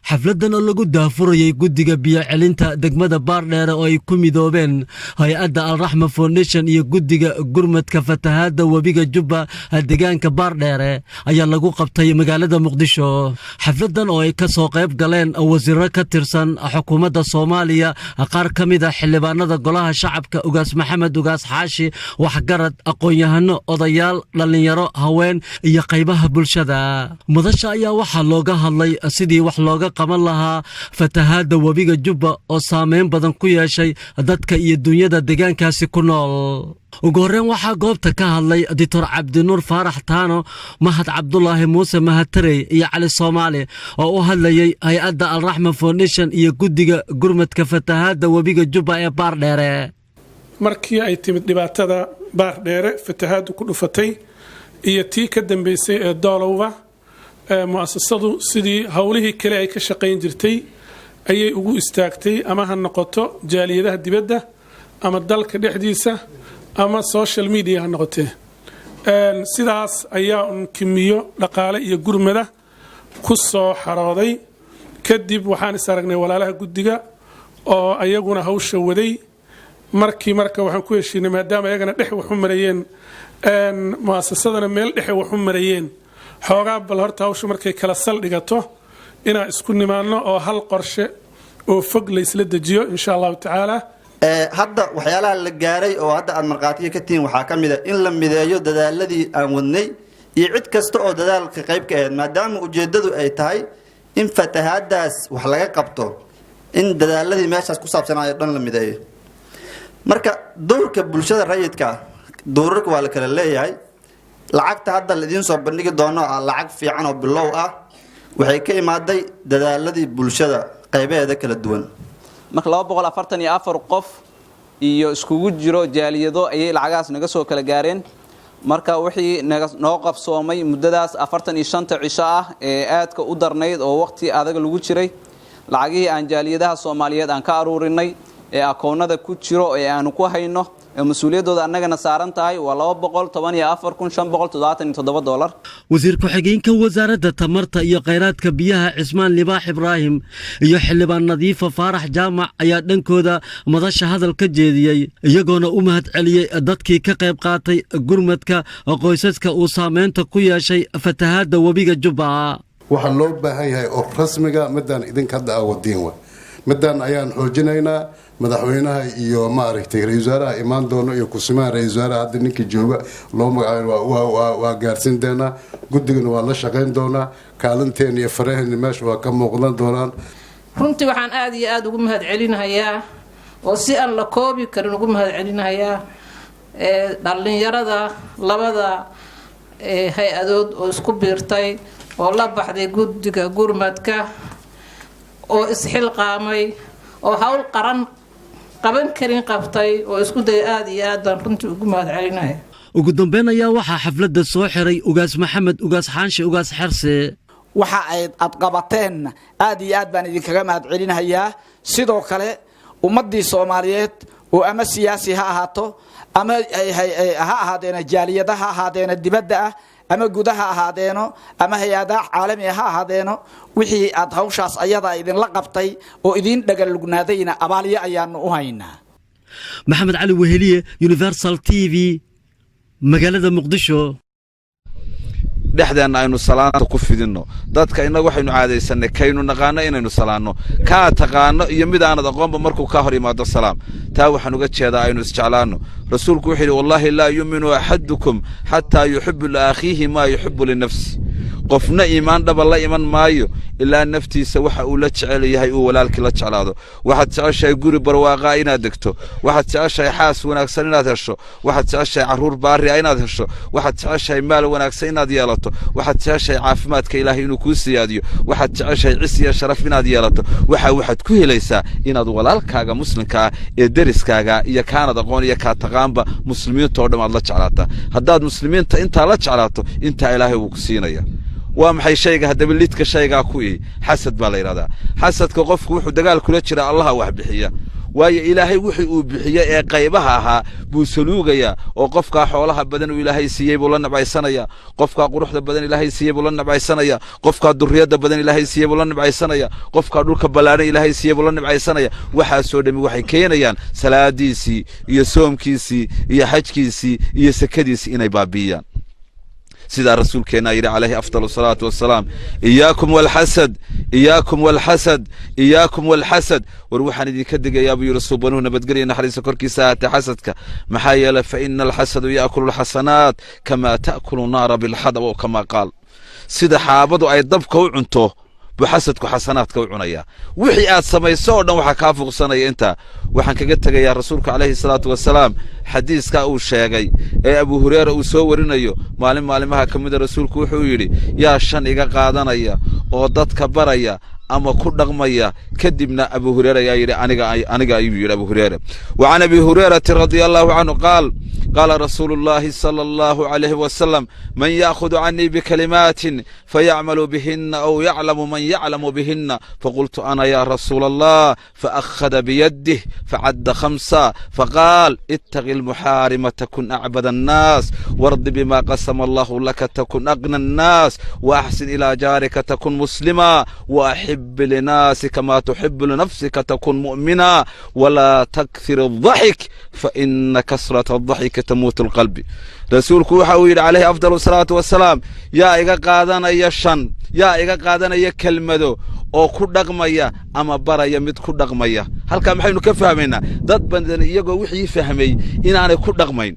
xafladan oo lagu daafurayay guddiga biyo-celinta degmada Baardheere oo ay ku midoobeen hay'adda Al-Raxma Foundation iyo guddiga gurmadka fatahaadda webiga Jubba deegaanka Baardheere ayaa lagu qabtay magaalada Muqdisho. xafladan oo ay ka soo qayb galeen wasiirro ka tirsan xukuumadda Soomaaliya, qaar ka mid ah xildhibaanada golaha shacabka Ugaas Maxamed Ugaas Xaashi, waxgarad, aqoon-yahano, odayaal, dhalinyaro, haween iyo qaybaha bulshada. Madasha ayaa waxaa looga hadlay sidii wax looga qaban lahaa fatahaadda webiga Jubba oo saameyn badan ku yeeshay dadka iyo dunyada deegaankaasi ku nool. ugu horreyn waxaa goobta ka hadlay Dr. Cabdinuur Faarax Taano, Mahad Cabdulaahi Muuse Mahatarey iyo Cali Soomaali oo u hadlayay hay'adda Al-Raxma Foundation iyo guddiga gurmadka fatahaadda webiga Jubba ee Baardheere. markii ay timid dhibaatada Baardheere fatahaaddu ku dhufatay iyo tii ka dambeysay ee Doolowba, mu'asasadu sidii hawlihii kale ay ka shaqayn jirtay ayay ugu istaagtay, ama ha noqoto jaaliyadaha dibadda ama dalka dhexdiisa ama social media ha noqotee. sidaas ayaa kimiyo dhaqaale iyo gurmada ku soo xarooday. kadib waxaan is aragnay walaalaha guddiga oo ayaguna hawsha waday. marka waxaan ku heshiinay maadaama ayagana dhex wax u marayeen, mu'asasadana meel dhexe wax u marayeen, xoogaa bal horta hawsha markay kala saldhigato inaan isku nimaano oo hal qorshe oo fog la isla dejiyo insha allahu tacaala. hadda waxyaalaha la gaaray oo hadda aad marqaatiga ka tihiin waxaa ka mid ah in la mideeyo dadaaladii aan wadnay iyo cid kasta oo dadaalka qayb ka ahayd, maadaama ujeedadu ay tahay in fatahaadaas wax laga qabto, in dadaaladii meeshaas ku saabsanaayo dhan la mideeyo. marka dowrka bulshada rayidka dowrarka waa la kala leeyahay. lacagta hadda la idiin soo bandhigi doono lacag fiican oo bilow ah waxay ka imaaday dadaaladii bulshada qaybaheeda kala duwan. marka 244 qof iyo iskugu jiro jaaliyado ayay lacagaas naga soo kala gaareen. marka wixii noo qabsoomay muddadaas 45 cisho ah ee aadka u darnayd oo waqti adag lagu jiray, lacagihii aan jaaliyadaha Soomaaliyeed aan ka aruurinay ee akoonada ku jiro ee aan ku hayno مسؤوليتooda annagana saaran tahay waa $214,577. wasiir ku-xigeenka wasaaradda tamarta iyo kheyraadka biyaha Cismaan Libaax Ibraahim iyo xildhibaan Nadiifa Faarax Jaamac ayaa dhankooda madasha hadal ka jeediyay, iyagoona u mahad celiyay dadkii ka qayb qaatay gurmadka qoysaska uu saameynta ku yeeshay fatahaadda webiga Jubba. waxa loo baahan yahay oo rasmiga midaan idinka hadda awoodiin wa midaan ayaan xoojinaynaa. madaxweynaha iyo maaragtay ra'iisul wasaaraha imaan doono iyo kusimaha ra'iisul wasaaraha hadda ninkii jooga loo magacaabo waa gaarsiin doonaa. guddigana waa la shaqayn doonaa. kaalinteen iyo faraheena meesha waa ka muuqdan doonaan. runtii waxaan aad iyo aad ugu mahad celinayaa oo si aan la koobi karin ugu mahad celinayaa dhalinyarada labada hay-adood oo isku biirtay oo la baxday guddiga gurmadka oo isxilqaamay oo hawl qaban karin qabtay oo isku day aad iyo aad baan runtii ugu mahad celinaya. ugu dambeyn ayaa waxaa xafladda soo xiray Ugaas Maxamed Ugaas Xaashi Ugaas Xarse. waxa ay qabateen aad iyo aad baan idinkaga mahad celinayaa. sidoo kale ummadii Soomaaliyeed oo ama siyaasi ha ahaato ama ha ahaadeena jaaliyadaha ha ahaadeena dibadda ah ama gudaha ahaadeeno ama hay'adaha caalami ah ahaadeeno, wixii aad hawshaas ayada idin la qabtay oo idin dhagalugnaadayna abaaliyo ayaan u haynaa. Maxamed Cali Weheliye, Universal TV, magaalada Muqdisho. dhexdeena aynu salaanta ku fidino dadka inagu waxaynu caadeysanay kaynu naqaano inaynu salaano ka taqaano iyo mid aan aqoonba markuu ka hor imaado salaam. taa waxaan uga jeedaa aynu isjeclaano. rasuulku wuxuu yiri wallahi la yu'minu ahadukum hatta yuhibbu li akhihi ma yuhibbu li nafsi. qofna iimaan dhaba la iman maayo ilaa naftiisa waxa uu la jecel yahay uu walaalkii la jeclaado. waxaad jeceshahay guri barwaaqa inaad degto, waxaad jeceshahay xaas wanaagsan inaad hesho, waxaad jeceshahay caruur baari inaad hesho, waxaad jeceshahay maal wanaagsan inaad yeelato, waxaad jeceshahay caafimaadka Ilaahay inuu kuu siyaadiyo, waxaad jeceshahay cis iyo sharaf inaad yeelato. waxaad ku helaysaa inaad walaalkaaga muslimka ee deriskaaga iyo kaanada aqoon iyo ka taqaanba muslimiinta oo dhamaad la jeclaata. haddaad muslimiinta inta la jeclaato inta Ilaahay uu ku siinaya. waa maxay shayga hadaba lidka shayga ku xasad baa la yiraahdaa. xasadka qofku wuxuu dagaal kula jira Allah wax bixiya. waayo ilaahay wixii uu bixiyay ee qaybaha ahaa buu saluugaya oo qofka xoolaha badan uu ilaahay siiyay buu la nabcaysanaya qofka quruxda badan ilaahay siiyay buu la nabcaysanaya qofka durriyada badan ilaahay siiyay buu la nabcaysanaya qofka dhulka balaaran ilaahay siiyay buu la nabcaysanaya waxa soo dhami waxay keenayaan salaadiisi iyo soomkiisi iyo xajkiisi iyo sakadiisi inay baabiyaan سيدا رسول كنا يرى عليه أفضل الصلاة والسلام إياكم والحسد إياكم والحسد إياكم والحسد وروحنا دي كدق يا أبو يرسول بنونا بتقري نحري سكركي ساعة حسدك محايلة فإن الحسد يأكل الحسنات كما تأكل النار بالحدب وكما قال سيدا حابضوا أي ضبك وعنتو بحسدك حسناتك وعنايا وحي آد سميسونا وحا كافق صنايا انت وحان كقلتك يا رسولك عليه الصلاة والسلام حديثك أو شاقي اي أبو هريرة وصورنايو معلمها كمد رسولك وحويري يا شان إيقا قادنايا وضدك برايا أما كل رغمية كدبنا أبو هريرة يا يري أنيقا أيوه أبو هريرة وعن أبي هريرة رضي الله عنه قال رسول الله صلى الله عليه وسلم من يأخذ عني بكلمات فيعمل بهن أو يعلم من يعلم بهن فقلت أنا يا رسول الله فأخذ بيده فعد 5 فقال اتق المحارم تكن أعبد الناس وارض بما قسم الله لك تكن أغنى الناس وأحسن إلى جارك تكن مسلما وأحب لناس كما تحب لنفسك تكن مؤمنا ولا تكثر الضحك فإن كثرة الضحك تموت القلب رسولك وحاول عليه أفضل الصلاة والسلام يا إيقا قادنا يشان يا إيقا قادنا يكلمدو oo ku dhaqmaya ama baraya mid ku dhaqmaya halka maxaynu ka fahmaynaa dad badan iyagoo wixii fahmay inaanay ku dhaqmayn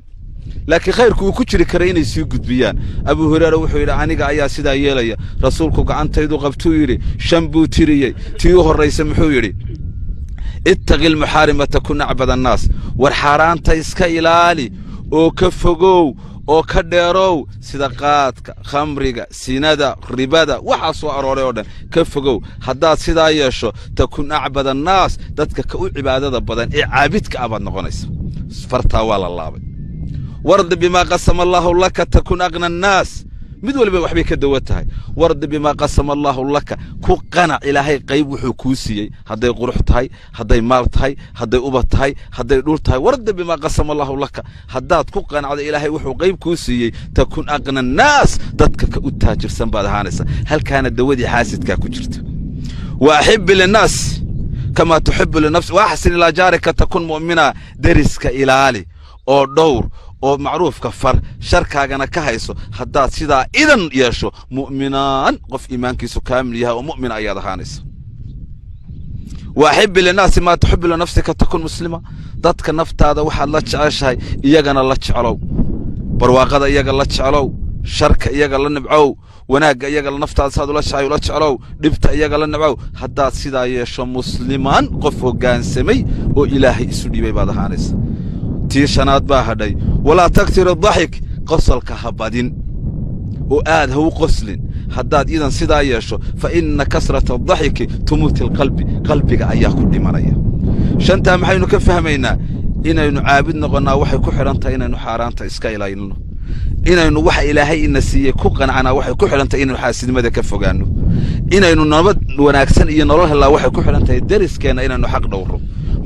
laakiin khayrku uu ku jiri karo inay sii gudbiyaan Abu Hurayra wuxuu yiri aniga ayaa sida yeelaya rasuulku gacantaydu qabtuu yiri shan buu tiriyay tii u horeysa muxuu yiri ittaqil muharima takun abada nas war xaraanta iska ilaali oo ka fogow oo ka dheerow sida qaadka khamriga sinada ribada waxa soo arooray oo dhan ka fogow haddaad sidaa yeesho takun abada nas dadka ka u cibaadada badan ee caabidka abad noqonaysa farta waa la laabay warad bima qasama Allah laka takun aghna an-nas mid waliba waxbay ka dawatahay warad bima qasama Allah laka ku qana ilaahay qayb wuxuu ku siiyay haday qurux tahay haday maal tahay haday ubad tahay haday dhul tahay warad bima qasama Allah laka hadaad ku qanacdo ilaahay wuxuu qayb ku siiyay takun aghna an-nas dadka ka u taajirsan baad ahaanaysa halkaana dawadii xaasidka ku jirta wa ahib lin-nas kama tuhibbu li-nafsika wa ahsin ila jarika takun mu'mina dariska ilaali oo dhowr oo macruufka far sharkaagana ka hayso hadaad sidaa idan yeesho mu'minaan qof iimaankiisu kaamil yahay oo mu'min ayaad ahaanaysa وأحب للناس ما تحب لنفسك تكون مسلمة ضدك نفط هذا واحد لا تعيشها يجنا لا تعلو برواقة يجنا لا تعلو شرك يجنا لا نبعو وناق يجنا نفط هذا صاد لا شيء ولا تعلو دبت يجنا لا نبعو حتى سيدا يش مسلمان قفوا جان سمي وإلهي سودي ببعض هانس تيشانات باهدي ولا تكثر الضحك قصل كهبادين وآد هو قسل حداد إذا سيدا يشو فإن كسرة الضحك تموت القلب قلبك أياه كل مرية شنتا محينو كفهمينا إنا نعابدنا قلنا وحي كحرانتا إنا نحارانتا إسكايلا إنو إنا نوحي إلهي إنا سيئ كوقنا وحي كحرانتا إنا نحاسد ماذا كفوقانو إنا ننبت وناكسن إيا نروح الله وحي كحرانتا الدرس كينا إنا نحق دورو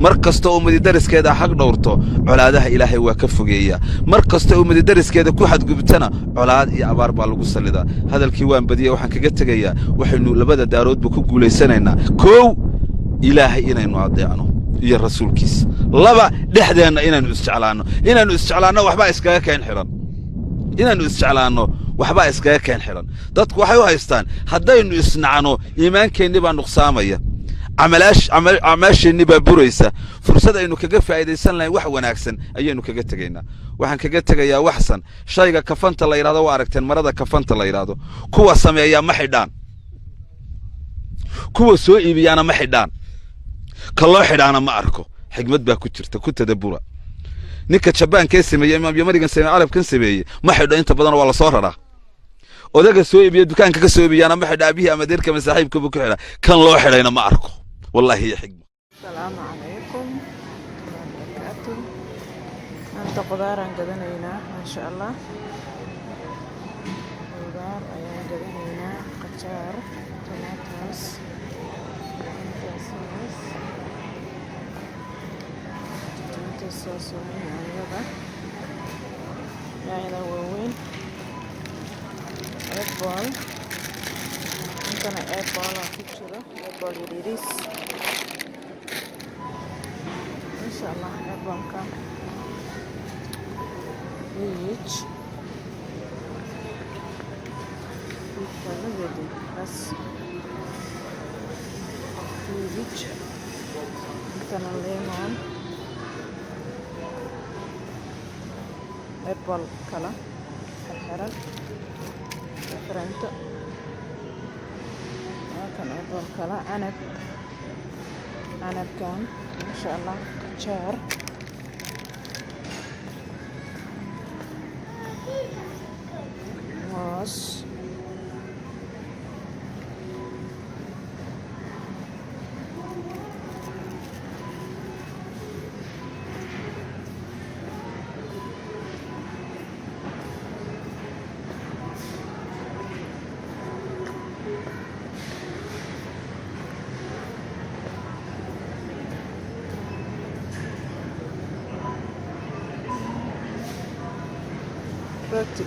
markasta oo umadi dariskeeda xaq dhowrto colaadaha ilaahay waa ka fogeeyaa markasta oo umadi dariskeeda ku xadgubtana colaad iyo abaar baa lagu salidaa hadalkii waan badiyay waxaan kaga tagayaa waxaynu labada daaroodba ku guuleysanaynaa koow ilaahay inaynu adeecno iyo rasuulkiisa laba dhexdeena inaynu isjeclaano waxba iskaga keen xiran dadku waxay u haystaan haddaynu isnacno iimaankeenni baa nuqsaamaya عماش النبى بريسة فرصة إنه كجف عيد سنة واحد وناكسن أيه كجت تجينا وحن كجت تجيا وحسن شايقة كفنت الله يراده وعركتين مرضى كفنت الله يراده كوا سميا محدان كوا سوء بيانا محدان كالله حدانا ما أركو حكمت بها كترت كنت دبورة نكت شبان كيسي ميا يمريجن سمي عرب كنسي بيه محدا أنت بدنا ولا صهرة وذاك سوء بيد كان كسوء بيانا محدا بيها مديرك من صاحبك بكحلا كان الله حدانا ما أركو والله هي حكمة. السلام عليكم ورحمة الله وبركاته. أنت خضار قدنينا ما شاء الله. خضار أيام قدنينا قجار طماطمس saas waa yaanyada waaweyn apple intana apple ku jiro apple yariis insha Allah apple-ka peach بس peach intana lemon apple kala xirxiran different kan apple kala canabkan insha Allah qajaar moos roti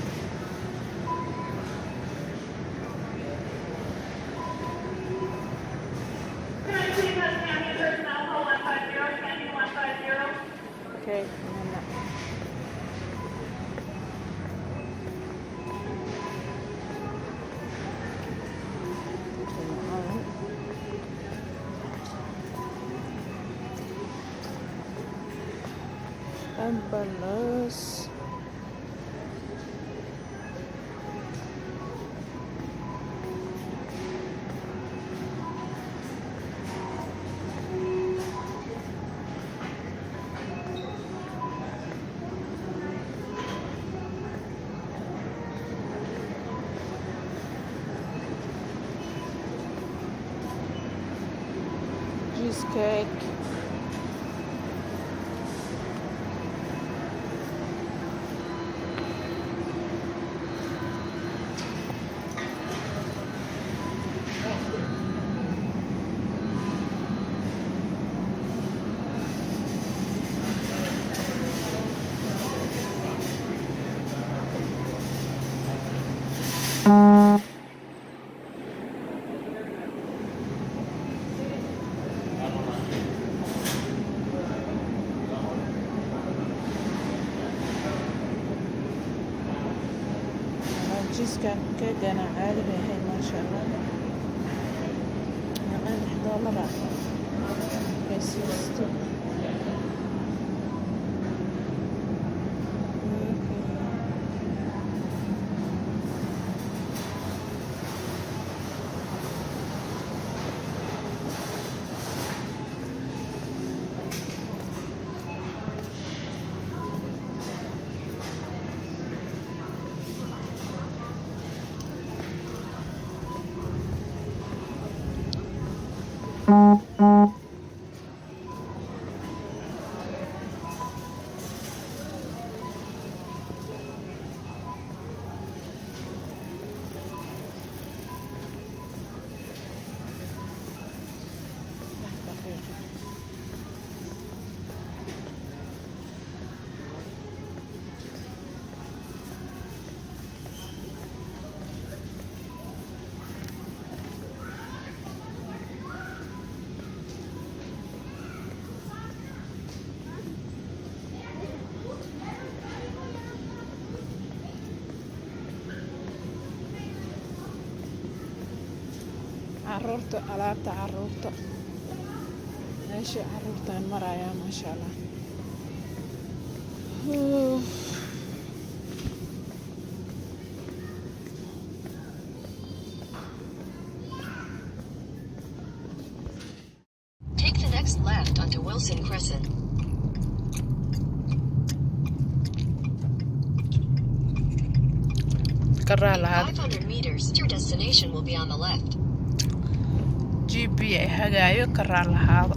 okay Embalas cheesecake cheesecake keegana caadi bay ahayd maasha Allah $11 ay siisto caruurta alaabta caruurta meesha caruurtaan marayaa maasha Allah Take the next left onto Wilson Crescent. karaa lahaad 500 meters, your destination will be on the left. GB ay hagaayo karaa lahaado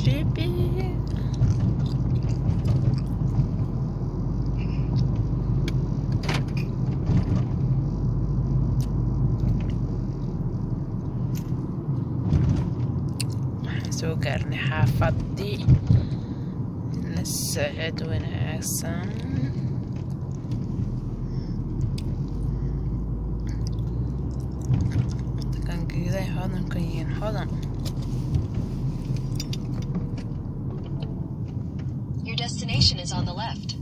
GB soo gaarnay xaafadii la socod wanaagsan kan geeday hodan kan yihiin hodan. Your destination is on the left.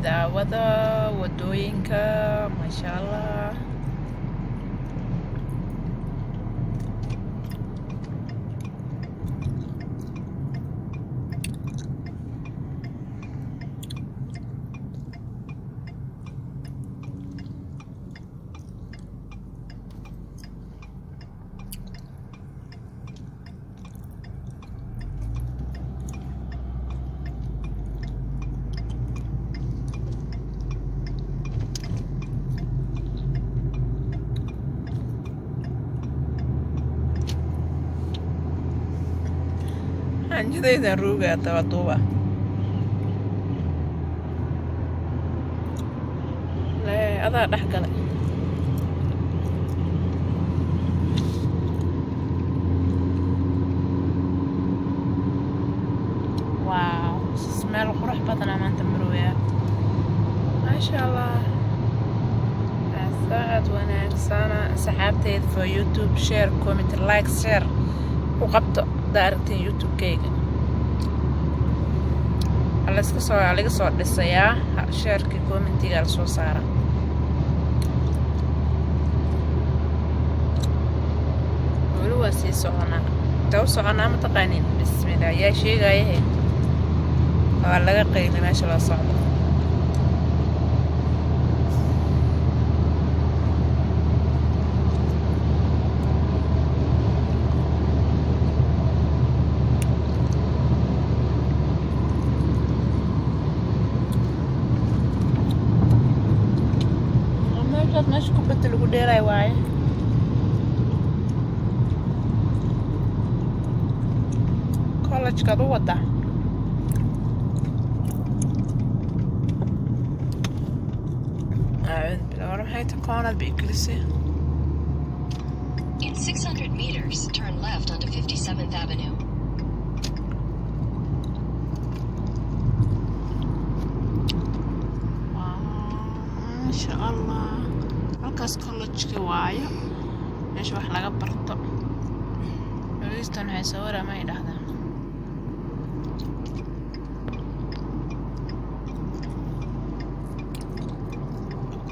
daawada wadooyinka masha Allah. Anjadayda ruuga tawaduba le adaa dhex galay wow meel qurux badan maanta marwaya masha Allah. saacad wanaagsan saxaabteed for YouTube share comment like share u qabto daartay YouTube kayga alaga soo dhisayaa shareki commentiga la soo saara wali waa sii soconaa ma taqaanin bismillah yaa sheegaya waa laga qeylay meesha la socdo meesha kubadda lagu dheelay waaye college-kaad u wada waxay taqaanaad ba ingilisi. In 600 meters, turn left onto 57th Avenue. Masha Allah. halkaas college-ka waayo meesha wax laga barto. Walistan waxay soo waramay dhahdaa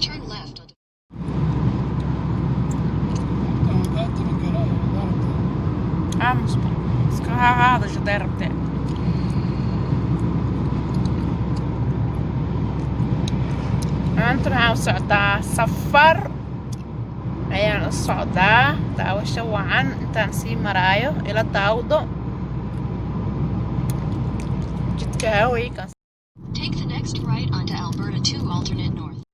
Turn left onto musbar iska haada shaday rabtee maanta waxaan u socdaa safar ayaan u socdaa daawasho wacan intaan sii maraayo ila daawdo jidka haweenkaas. Take the next right onto Alberta 2 alternate north.